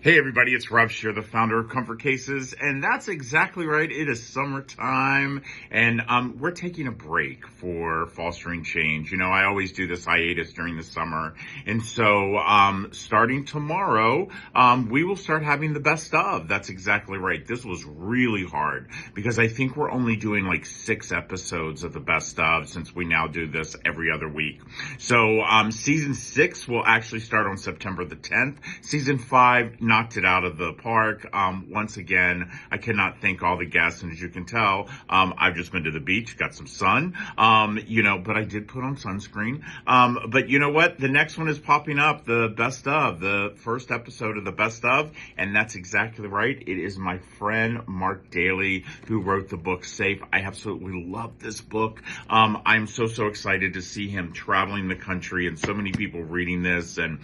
Hey everybody, it's Rob Shear, the founder of Comfort Cases, and that's exactly right. It is summertime, and we're taking a break for fostering change. You know, I always do this hiatus during the summer, and so starting tomorrow, we will start having the best of. That's exactly right. This was really hard because I think we're only doing like 6 episodes of the best of since we now do this every other week. So season 6 will actually start on September the 10th. Season 5 knocked it out of the park. Once again, I cannot thank all the guests, and as you can tell, I've just been to the beach, got some sun, but I did put on sunscreen. But you know what? The next one is popping up, the best of, the first episode of the best of, and that's exactly right. It is my friend Mark Daley who wrote the book Safe. I absolutely love this book. I'm so excited to see him traveling the country and so many people reading this and,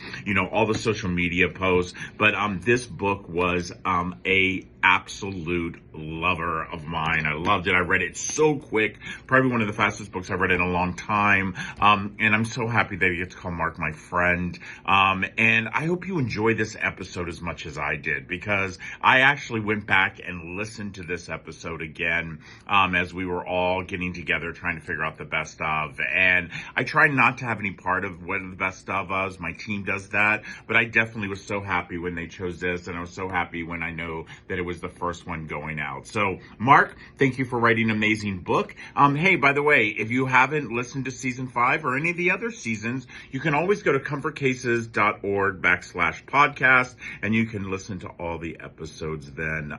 all the social media posts. But this book was a absolute lover of mine. I loved it. I read it so quick, probably one of the fastest books I've read in a long time. And I'm so happy that I get to call Mark my friend. And I hope you enjoy this episode as much as I did, because I actually went back and listened to this episode again as we were all getting together trying to figure out the best of. And I try not to have any part of what the best of was. My team does that, but I definitely was so happy when they chose this, and I was so happy when I know that it was the first one going out. So, Mark, thank you for writing an amazing book. Hey, by the way, if you haven't listened to season 5 or any of the other seasons, you can always go to comfortcases.org/podcast, and you can listen to all the episodes then.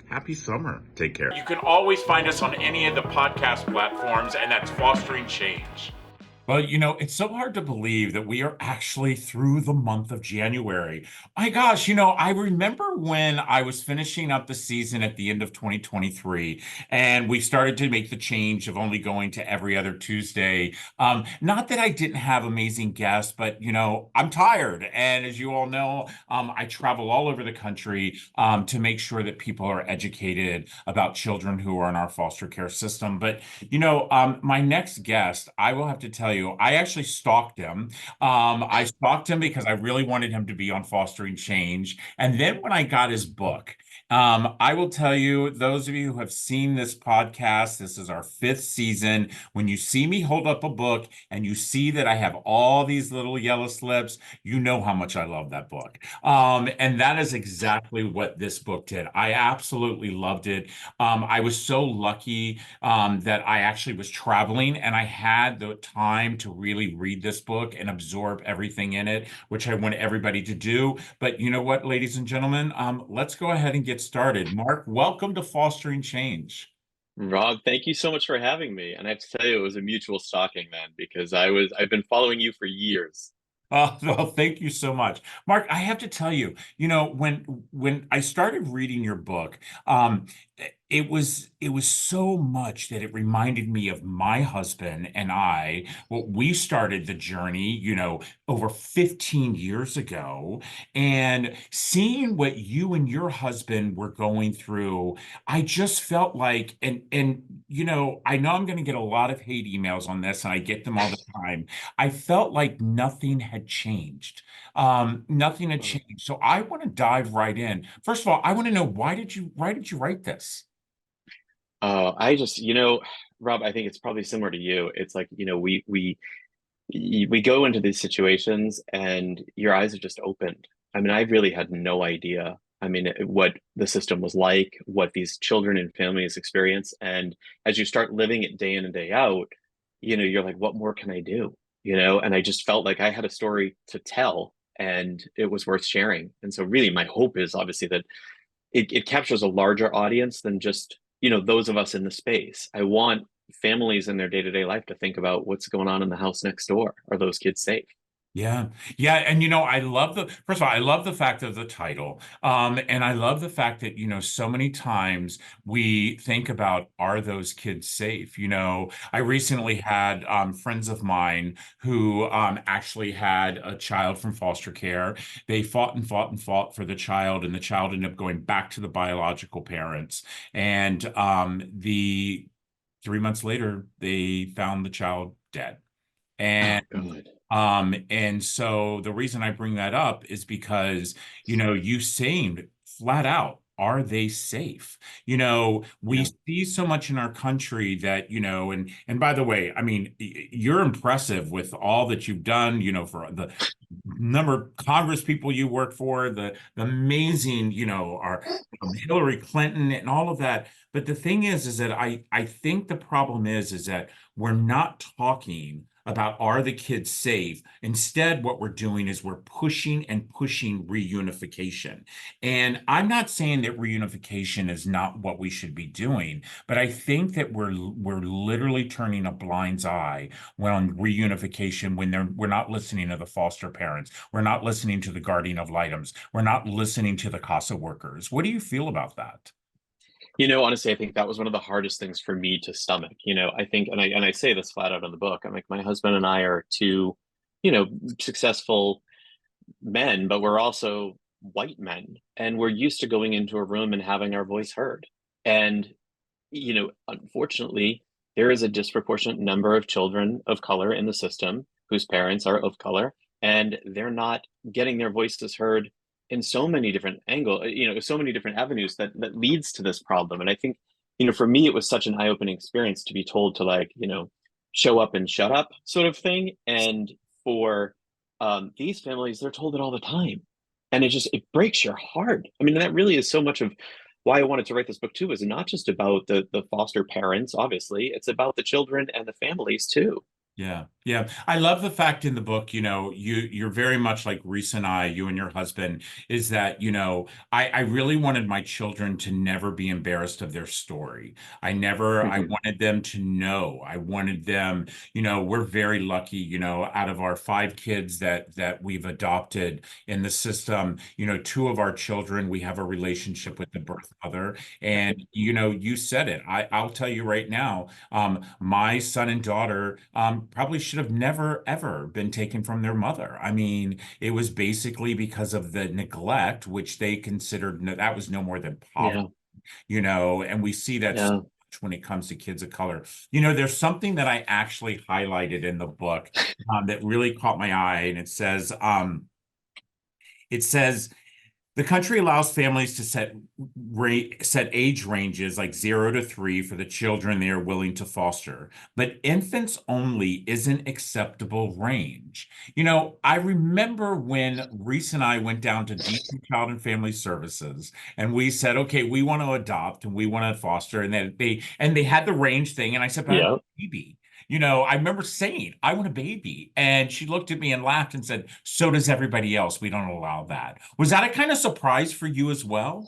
Happy summer. Take care. You can always find us on any of the podcast platforms, and that's Fostering Change. Well, it's so hard to believe that we are actually through the month of January. My gosh, I remember when I was finishing up the season at the end of 2023, and we started to make the change of only going to every other Tuesday. Not that I didn't have amazing guests, but, I'm tired. And as you all know, I travel all over the country to make sure that people are educated about children who are in our foster care system. But, my next guest, I will have to tell you, I actually stalked him. I stalked him because I really wanted him to be on Fostering Change. And then when I got his book, I will tell you, those of you who have seen this podcast, this is our 5th season. When you see me hold up a book and you see that I have all these little yellow slips, you know how much I love that book. And that is exactly what this book did. I absolutely loved it. I was so lucky that I actually was traveling and I had the time to really read this book and absorb everything in it, which I want everybody to do. But you know what, ladies and gentlemen, let's go ahead and get started. Mark, welcome to Fostering Change. Rob, thank you so much for having me. And I have to tell you, it was a mutual stalking, man, because I've been following you for years. Well, thank you so much. Mark, I have to tell you, when I started reading your book, it was so much that it reminded me of my husband and I. Well, we started the journey, over 15 years ago, and seeing what you and your husband were going through, I just felt like, I know I'm going to get a lot of hate emails on this, and I get them all the time. I felt like nothing had changed. Nothing had Oh, changed. So I want to dive right in. First of all, I want to know, why did you write this? I just, Rob, I think it's probably similar to you. It's like, we go into these situations and your eyes are just opened. I mean, I really had no idea. I mean, what the system was like, what these children and families experience. And as you start living it day in and day out, you're like, what more can I do? And I just felt like I had a story to tell and it was worth sharing. And so really my hope is obviously that it captures a larger audience than just, those of us in the space. I want families in their day-to-day life to think about what's going on in the house next door. Are those kids safe? Yeah. Yeah. And I love first of all, I love the fact of the title. And I love the fact that, so many times we think about, are those kids safe? I recently had friends of mine who actually had a child from foster care. They fought and fought and fought for the child, and the child ended up going back to the biological parents. And the 3 months later, they found the child dead. Oh, And God. And so the reason I bring that up is because, you saying flat out, are they safe? We Yeah. see so much in our country that, and by the way, I mean, you're impressive with all that you've done, for the number of Congress people you work for, the amazing, our Hillary Clinton and all of that. But the thing is that I think the problem is that we're not talking about are the kids safe. Instead, what we're doing is we're pushing and pushing reunification. And I'm not saying that reunification is not what we should be doing, but I think that we're literally turning a blind eye when on reunification when we're not listening to the foster parents, we're not listening to the guardian ad litems, we're not listening to the CASA workers. What do you feel about that? Honestly, I think that was one of the hardest things for me to stomach. I think, and I say this flat out in the book. I'm like, my husband and I are two, you know, successful men, but we're also white men, and we're used to going into a room and having our voice heard. And unfortunately, there is a disproportionate number of children of color in the system whose parents are of color, and they're not getting their voices heard in so many different so many different avenues that leads to this problem. And I think, for me, it was such an eye-opening experience to be told to, like, show up and shut up sort of thing. And for these families, they're told it all the time, and it breaks your heart. I mean, that really is so much of why I wanted to write this book too, is not just about the foster parents, obviously, it's about the children and the families too. Yeah, yeah. I love the fact in the book, you're very much like Reese and I, you and your husband, is that, I really wanted my children to never be embarrassed of their story. I Hmm. wanted them to know. I wanted them, we're very lucky, out of our 5 kids that we've adopted in the system, 2 of our children, we have a relationship with the birth mother. And, you said it. I'll tell you right now, my son and daughter probably should have never, ever been taken from their mother. I mean, it was basically because of the neglect, which they considered that was no more than poverty, Yeah, and we see that so yeah. much when it comes to kids of color. There's something that I actually highlighted in the book that really caught my eye, and it says, the country allows families to set age ranges like 0 to 3 for the children they are willing to foster, but infants only is an acceptable range. I remember when Reese and I went down to DC Child and Family Services, and we said, okay, we want to adopt and we want to foster, and then they had the range thing, and I said, but I want Yeah. a baby. I remember saying, I want a baby. And she looked at me and laughed and said, so does everybody else. We don't allow that. Was that a kind of surprise for you as well?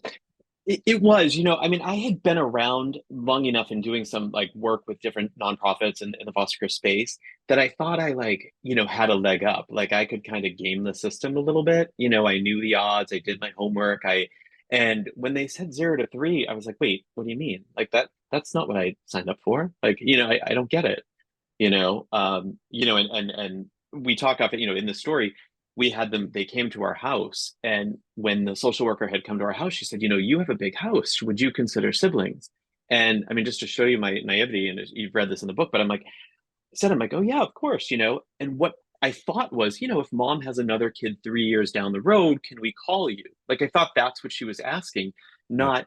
It was, I mean, I had been around long enough and doing some like work with different nonprofits in the foster care space that I thought I, like, had a leg up. Like, I could kind of game the system a little bit. I knew the odds, I did my homework. And when they said 0 to 3, I was like, wait, what do you mean? Like, that's not what I signed up for. Like, I don't get it. And we talk about, in the story, we had them, they came to our house. And when the social worker had come to our house, she said, you have a big house. Would you consider siblings? And I mean, just to show you my naivety, and you've read this in the book, but I'm like, oh yeah, of course. And what I thought was, if mom has another kid 3 years down the road, can we call you? Like, I thought that's what she was asking, Yeah. not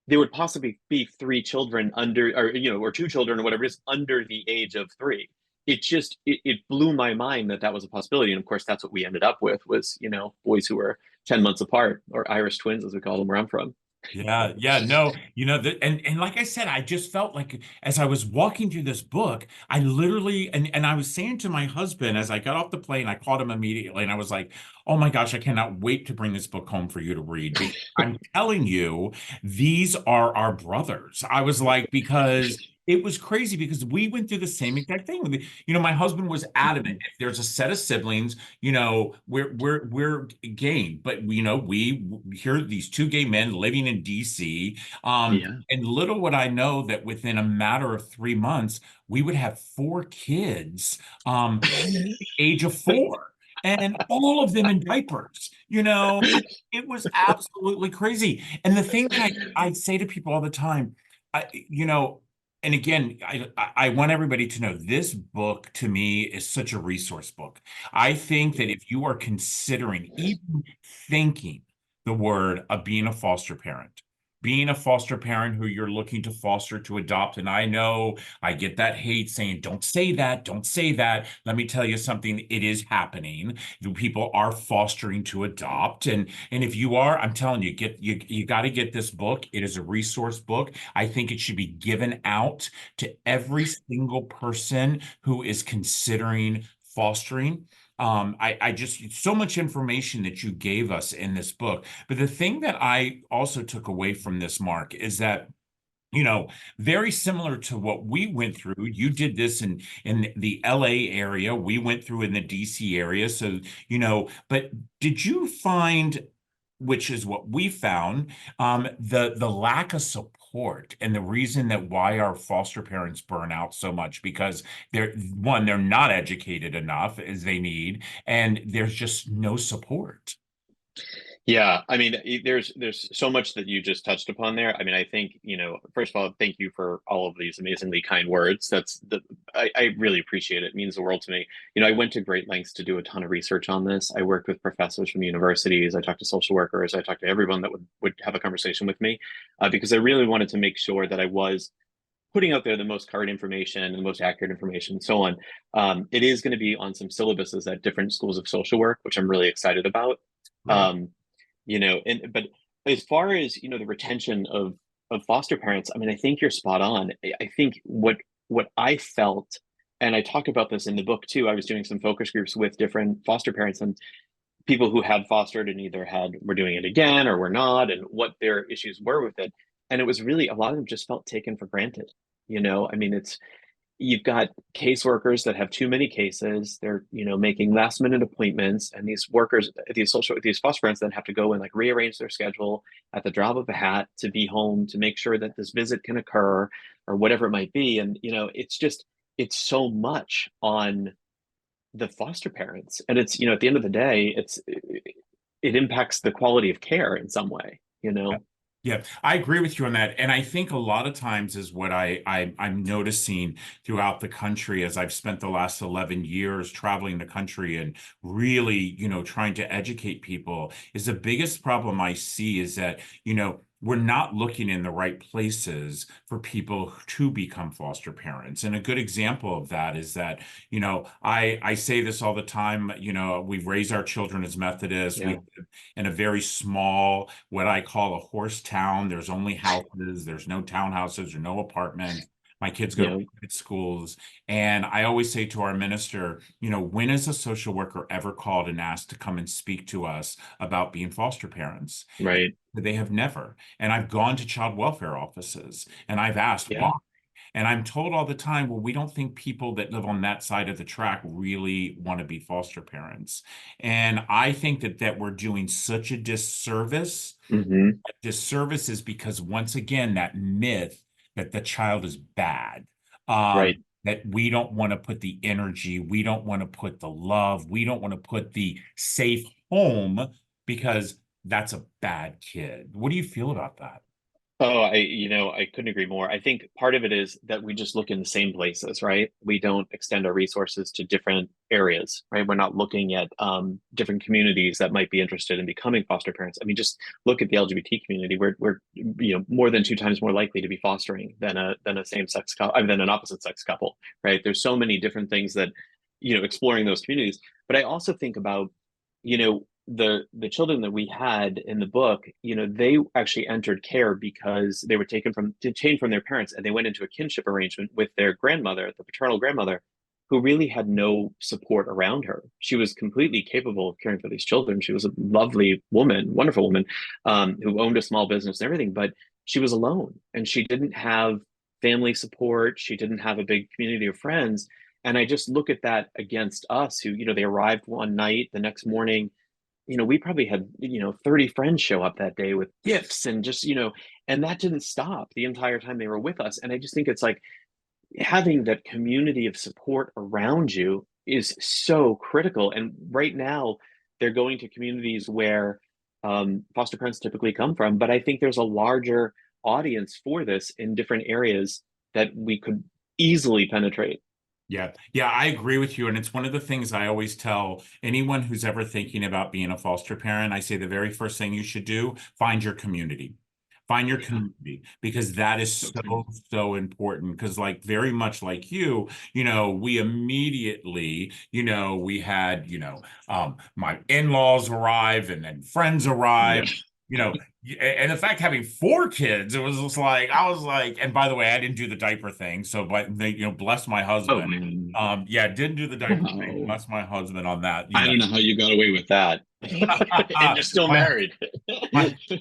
there would possibly be 3 children under, or 2 children or whatever it is under the age of 3. It blew my mind that was a possibility. And of course, that's what we ended up with, was, boys who were 10 months apart, or Irish twins, as we call them where I'm from. Yeah, yeah, no, and like I said, I just felt like as I was walking through this book, I literally and I was saying to my husband as I got off the plane, I called him immediately, and I was like, "Oh my gosh, I cannot wait to bring this book home for you to read because I'm telling you, these are our brothers." I was like, because it was crazy because we went through the same exact thing. My husband was adamant. If there's a set of siblings, we're game, but we hear these 2 gay men living in DC. Yeah. And little would I know that within a matter of 3 months, we would have 4 kids, the age of 4, and all of them in diapers. It was absolutely crazy. And the thing that I say to people all the time, I, you know, and again, I want everybody to know this book to me is such a resource book. I think that if you are considering, even thinking the word of being a foster parent who you're looking to foster to adopt, and I know I get that hate saying, don't say that, don't say that. Let me tell you something, it is happening. The people are fostering to adopt. And if you are, I'm telling you, you got to get this book. It is a resource book. I think it should be given out to every single person who is considering fostering. I just so much information that you gave us in this book. But the thing that I also took away from this, Mark, is that very similar to what we went through. You did this in the LA area. We went through in the DC area. So, but did you find, which is what we found, the lack of support and the reason that why our foster parents burn out so much because they're not educated enough as they need, and there's just no support. Yeah, I mean, there's so much that you just touched upon there. I mean, I think, first of all, thank you for all of these amazingly kind words. I really appreciate it. It means the world to me. I went to great lengths to do a ton of research on this. I worked with professors from universities. I talked to social workers. I talked to everyone that would have a conversation with me, because I really wanted to make sure that I was putting out there the most current information and the most accurate information and so on. It is going to be on some syllabuses at different schools of social work, which I'm really excited about. Great. Um, but as far as the retention of foster parents, I mean, I think you're spot on. I think what I felt, and I talked about this in the book too. I was doing some focus groups with different foster parents and people who had fostered and either were doing it again or were not, and what their issues were with it. And it was really, a lot of them just felt taken for granted. I mean, you've got caseworkers that have too many cases. They're, making last minute appointments, and these foster parents then have to go and like rearrange their schedule at the drop of a hat to be home to make sure that this visit can occur or whatever it might be. And, it's so much on the foster parents. And it's, at the end of the day, it impacts the quality of care in some way. Yeah, I agree with you on that. And I think a lot of times is what I'm noticing throughout the country as I've spent the last 11 years traveling the country and really, trying to educate people is the biggest problem I see is that, we're not looking in the right places for people to become foster parents. And a good example of that is that, I say this all the time, we've raised our children as Methodists. We Yeah. live in a very small, what I call a horse town. There's only houses, there's no townhouses or no apartments. My kids go to Yeah. private schools. And I always say to our minister, when is a social worker ever called and asked to come and speak to us about being foster parents? Right. They have never. And I've gone to child welfare offices and I've asked Yeah. why. And I'm told all the time, well, we don't think people that live on that side of the track really want to be foster parents. And I think that we're doing such a disservice. Hmm. Disservice is because once again, that myth that the child is bad. Right. That we don't want to put the energy, we don't want to put the love, we don't want to put the safe home because that's a bad kid. What do you feel about that? Oh, I couldn't agree more. I think part of it is that we just look in the same places, right? We don't extend our resources to different areas, right? We're not looking at different communities that might be interested in becoming foster parents. I mean, just look at the LGBT community. We're more than 2 times more likely to be fostering than a same sex couple, I mean, than an opposite sex couple, right? There's so many different things that exploring those communities. But I also think about you know the children that we had in the book, they actually entered care because they were changed from their parents, and they went into a kinship arrangement with their grandmother, the paternal grandmother, who really had no support around her. She was completely capable of caring for these children. She was a lovely woman, wonderful woman, who owned a small business and everything, but she was alone and she didn't have family support. She didn't have a big community of friends. And I just look at that against us who, they arrived one night, the next morning, we probably had, 30 friends show up that day with gifts and just, and that didn't stop the entire time they were with us. And I just think it's like having that community of support around you is so critical. And right now, they're going to communities where foster parents typically come from. But I think there's a larger audience for this in different areas that we could easily penetrate. Yeah. Yeah, I agree with you. And it's one of the things I always tell anyone who's ever thinking about being a foster parent. I say the very first thing you should do, find your community. Find your Yeah. community, because that is So so, true. so important. Because, like, very much like you know, we immediately, you know, we had, you know, my in-laws arrive and then friends Yeah. arrive, you know, and in fact, having four kids, it was just like, I was like, and by the way, I didn't do the diaper thing. So, but they, you know, bless my Oh husband. man. Yeah, didn't do the diaper thing. Wow. Bless my husband on that, you I know. don't know how you got away with that. And you're still My married.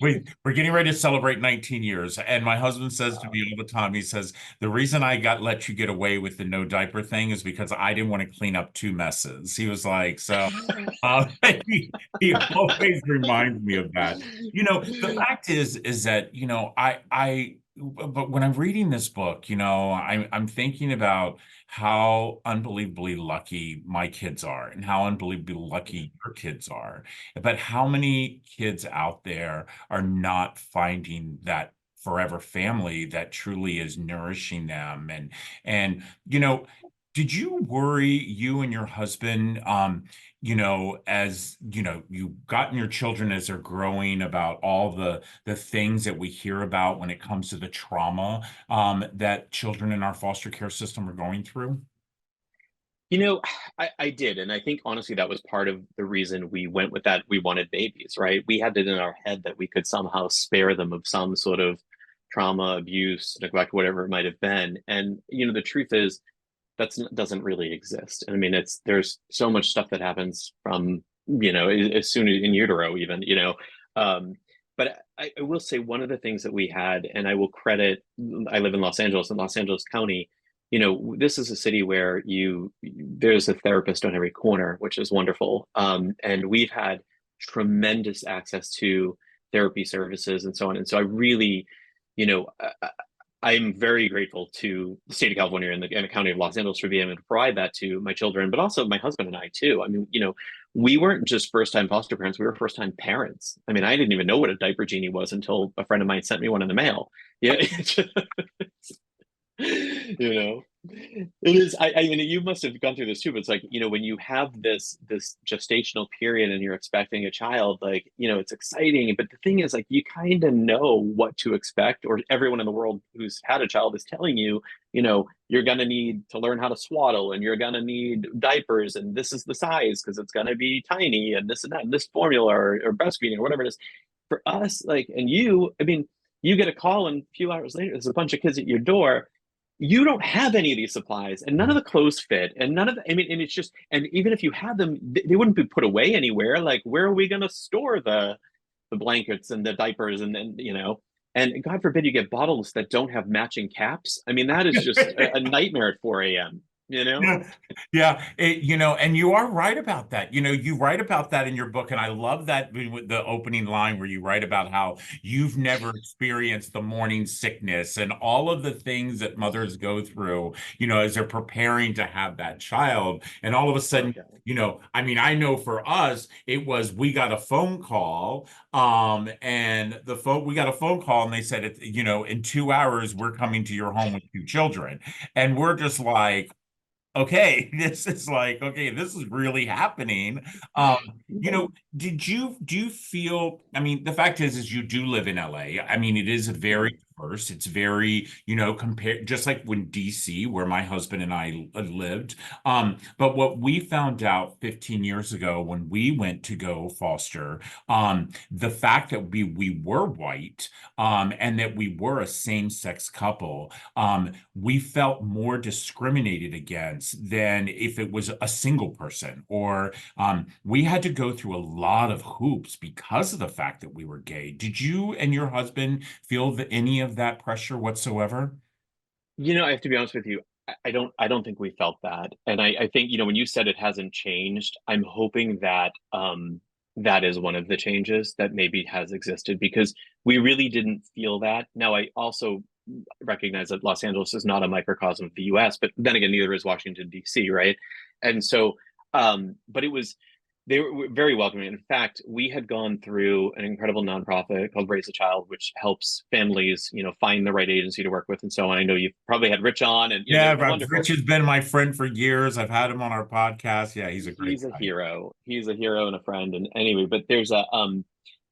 we're getting ready to celebrate 19 years, and my husband says to Wow. me all the time, he says, the reason I got let you get away with the no diaper thing is because I didn't want to clean up two messes. He was like, so he always reminds me of that. You know, the fact is that, you know, but when I'm reading this book, you know, I'm thinking about how unbelievably lucky my kids are and how unbelievably lucky your kids are, but how many kids out there are not finding that forever family that truly is nourishing them. And you know, did you worry, you and your husband, you know, as you know, you've gotten your children as they're growing, about all the things that we hear about when it comes to the trauma that children in our foster care system are going through? You know, I did. And I think honestly, that was part of the reason we went with that. We wanted babies, right? We had it in our head that we could somehow spare them of some sort of trauma, abuse, neglect, whatever it might have been. And, you know, the truth is that's doesn't really exist. I mean, there's so much stuff that happens from, you know, as soon as in utero, even, you know. Um, but I will say one of the things that we had, and I will credit, I live in Los Angeles, in Los Angeles County. You know, this is a city where there's a therapist on every corner, which is wonderful. And we've had tremendous access to therapy services and so on. And so I really, you know, I'm very grateful to the state of California and the county of Los Angeles for being able to provide that to my children, but also my husband and I too. I mean, you know, we weren't just first time foster parents, we were first time parents. I mean, I didn't even know what a diaper genie was until a friend of mine sent me one in the mail. Yeah. You know, it is. I mean, you must have gone through this too, but it's like, you know, when you have this gestational period and you're expecting a child, like, you know, it's exciting, but the thing is, like, you kind of know what to expect, or everyone in the world who's had a child is telling you, you know, you're gonna need to learn how to swaddle, and you're gonna need diapers, and this is the size because it's gonna be tiny, and this and that, and this formula, or breastfeeding, or whatever it is. For us, like, and you, I mean, you get a call, and a few hours later, there's a bunch of kids at your door. You don't have any of these supplies, and none of the clothes fit, and none of the, I mean, and it's just, and even if you had them, they wouldn't be put away anywhere. Like, where are we going to store the blankets and the diapers, and then, you know, and God forbid you get bottles that don't have matching caps. I mean, that is just a nightmare at 4 a.m., you know? Yeah, yeah, you know, and you are right about that. You know, you write about that in your book, and I love that with the opening line where you write about how you've never experienced the morning sickness and all of the things that mothers go through, you know, as they're preparing to have that child. And all of a sudden, Okay. you know, I mean, I know for us, it was we got a phone call, and we got a phone call, and they said, you know, in 2 hours, we're coming to your home with two children. And we're just like, okay, this is like, okay, this is really happening. You know, do you feel, I mean, the fact is you do live in LA. I mean, it is very diverse. It's very, you know, compared, just like when DC, where my husband and I lived. But what we found out 15 years ago when we went to go foster, the fact that we were white, and that we were a same-sex couple, we felt more discriminated against than if it was a single person. Or we had to go through a lot of hoops because of the fact that we were gay. Did you and your husband feel any of that pressure whatsoever? You know, I have to be honest with you. I don't think we felt that. And I think, you know, when you said it hasn't changed, I'm hoping that that is one of the changes that maybe has existed, because we really didn't feel that. Now, I also recognize that Los Angeles is not a microcosm of the US, but then again, neither is Washington, D.C., right? And so, but it was, They were very welcoming. In fact, we had gone through an incredible nonprofit called Raise a Child, which helps families, find the right agency to work with and so on. I know you've probably had Rich on, and Yeah, they're but wonderful. Rich has been my friend for years. I've had him on our podcast. Yeah, he's a great He's a guy. hero. He's a hero and a friend. And anyway, but there's a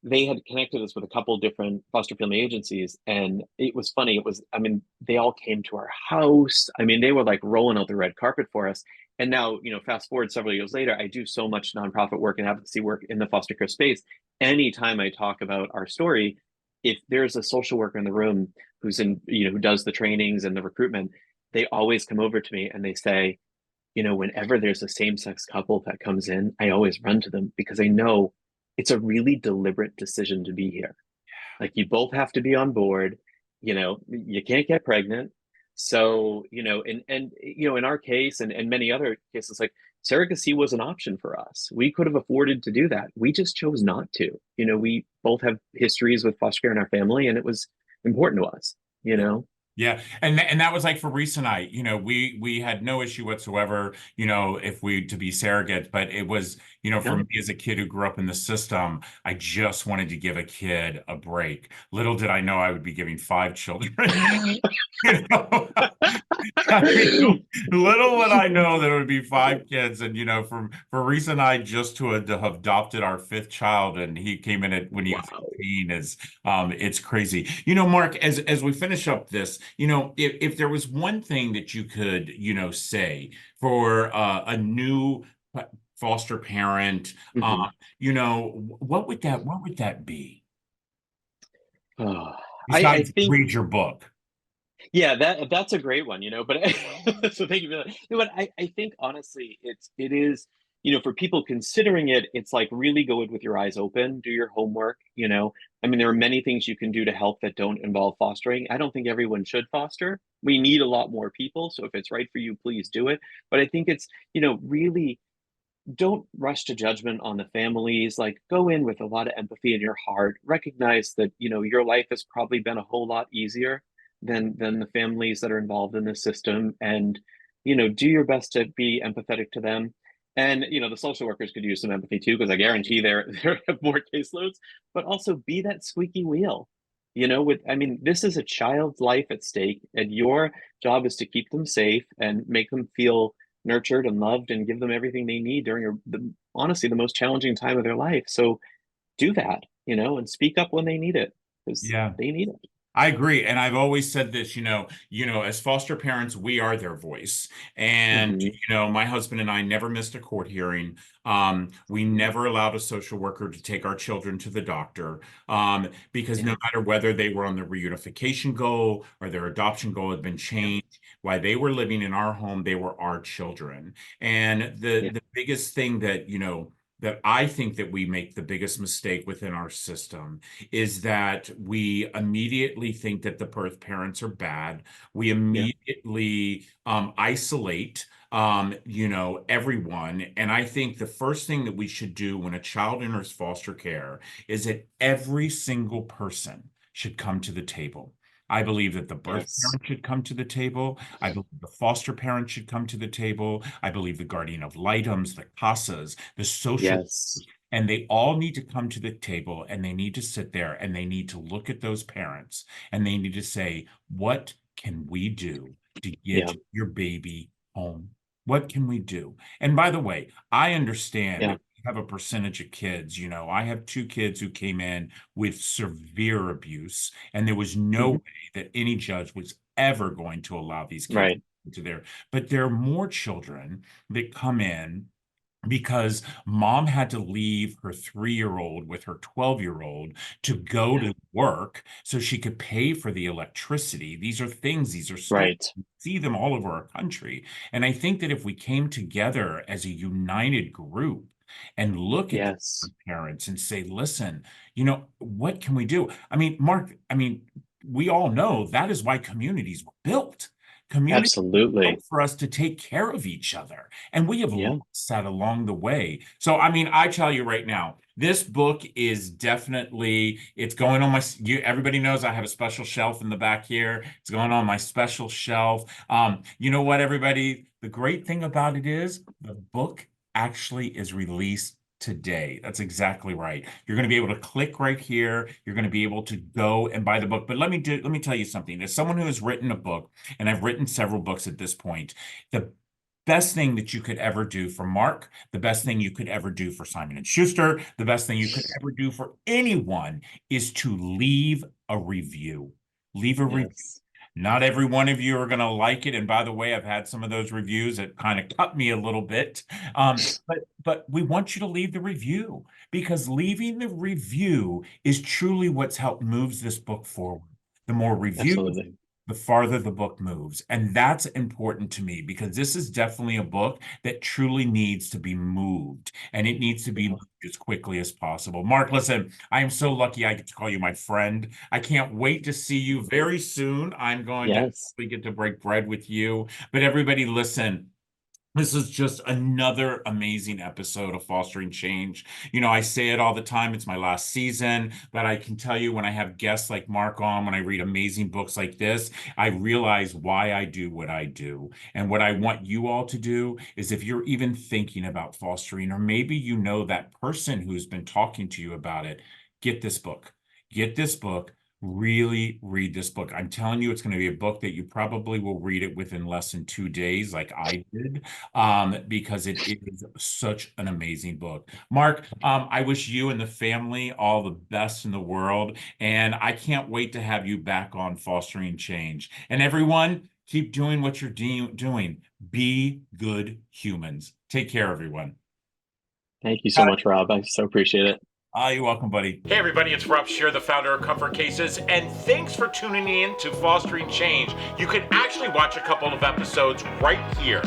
they had connected us with a couple different foster family agencies, and it was funny. It was, I mean, they all came to our house. I mean, they were like rolling out the red carpet for us. And now, fast forward several years later, I do so much nonprofit work and advocacy work in the foster care space. Anytime I talk about our story, if there's a social worker in the room who's in, who does the trainings and the recruitment, they always come over to me and they say, whenever there's a same-sex couple that comes in, I always run to them because I know it's a really deliberate decision to be here. Like, you both have to be on board, you can't get pregnant. So, in our case and many other cases, like, surrogacy was an option for us. We could have afforded to do that. We just chose not to. We both have histories with foster care in our family, and it was important to us. Yeah, and that was like for Reese and I, we had no issue whatsoever, if we to be surrogates, but it was, for No. me as a kid who grew up in the system, I just wanted to give a kid a break. Little did I know I would be giving 5 children. You know, I mean, little would I know that it would be 5 kids, and for Reese and I just to have adopted our 5th child, and he came in when he was Wow. 18 is it's crazy. Mark, as we finish up this, if there was one thing that you could, say for a new foster parent, Mhm. what would that be? Oh, I Besides think, read your book. yeah, that's a great one, but so thank you for that. No, but I think honestly, it is, for people considering it, it's like really go in with your eyes open, do your homework. I mean, there are many things you can do to help that don't involve fostering. I don't think everyone should foster. We need a lot more people, so if it's right for you, please do it. But I think it's, really don't rush to judgment on the families. Like, go in with a lot of empathy in your heart. Recognize that your life has probably been a whole lot easier than the families that are involved in this system, and do your best to be empathetic to them. And the social workers could use some empathy too, because I guarantee they have more caseloads. But also be that squeaky wheel. I mean, this is a child's life at stake, and your job is to keep them safe and make them feel nurtured and loved and give them everything they need during honestly the most challenging time of their life. So do that, and speak up when they need it, because Yeah. they need it. I agree. And I've always said this, as foster parents, we are their voice. And, Hmm. my husband and I never missed a court hearing. We never allowed a social worker to take our children to the doctor, because no Yeah. matter whether they were on the reunification goal or their adoption goal had been Yeah. changed, while they were living in our home, they were our children. And the Yeah. the biggest thing that, that I think that we make the biggest mistake within our system is that we immediately think that the birth parents are bad. We Yeah. immediately isolate, everyone. And I think the first thing that we should do when a child enters foster care is that every single person should come to the table. I believe that the birth Yes. parent should come to the table. I believe the foster parent should come to the table. I believe the guardian ad litems, the CASAs, the social, Yes. and they all need to come to the table and they need to sit there and they need to look at those parents and they need to say, what can we do to Yeah. get your baby home? What can we do? And by the way, I understand Yeah. that we have a percentage of kids. I have 2 kids who came in with severe abuse, and there was no Hmm. way that any judge was ever going to allow these kids Right. to there. But there are more children that come in because mom had to leave her 3-year-old with her 12-year-old to go Yeah. to work so she could pay for the electricity. These are stories. Right. We see them all over our country. And I think that if we came together as a united group and look at Yes. the parents and say, listen, what can we do? I mean, Mark, we all know that is why communities were built. Communities were Absolutely. built for us to take care of each other. And we have Yeah. lost that along the way. So, I tell you right now, this book is definitely, it's going on everybody knows I have a special shelf in the back here. It's going on my special shelf. You know what, everybody? The great thing about it is the book actually is released today. That's exactly right. You're going to be able to click right here. You're going to be able to go and buy the book. But let me tell you something. As someone who has written a book, and I've written several books at this point, the best thing that you could ever do for Mark, the best thing you could ever do for Simon and Schuster, the best thing you could ever do for anyone is to leave a review. Leave a review. Yes. Not every one of you are going to like it. And by the way, I've had some of those reviews that kind of cut me a little bit. But we want you to leave the review, because leaving the review is truly what's helped moves this book forward. The more reviews, Absolutely. the farther the book moves. And that's important to me, because this is definitely a book that truly needs to be moved, and it needs to be moved as quickly as possible. Mark, listen, I am so lucky I get to call you my friend. I can't wait to see you very soon. I'm going to Yes. get to break bread with you. But everybody, listen. This is just another amazing episode of Fostering Change. You know, I say it all the time. It's my last season, but I can tell you, when I have guests like Mark on, when I read amazing books like this, I realize why I do what I do. And what I want you all to do is, if you're even thinking about fostering, or maybe you know that person who's been talking to you about it, get this book. Get this book. Really read this book. I'm telling you, it's going to be a book that you probably will read it within less than 2 days, like I did, because it is such an amazing book. Mark, I wish you and the family all the best in the world, and I can't wait to have you back on Fostering Change. And everyone, keep doing what you're doing. Be good humans. Take care, everyone. Thank you so much, Rob. I so appreciate it. You're welcome, buddy. Hey, everybody, it's Rob Scheer, the founder of Comfort Cases, and thanks for tuning in to Fostering Change. You can actually watch a couple of episodes right here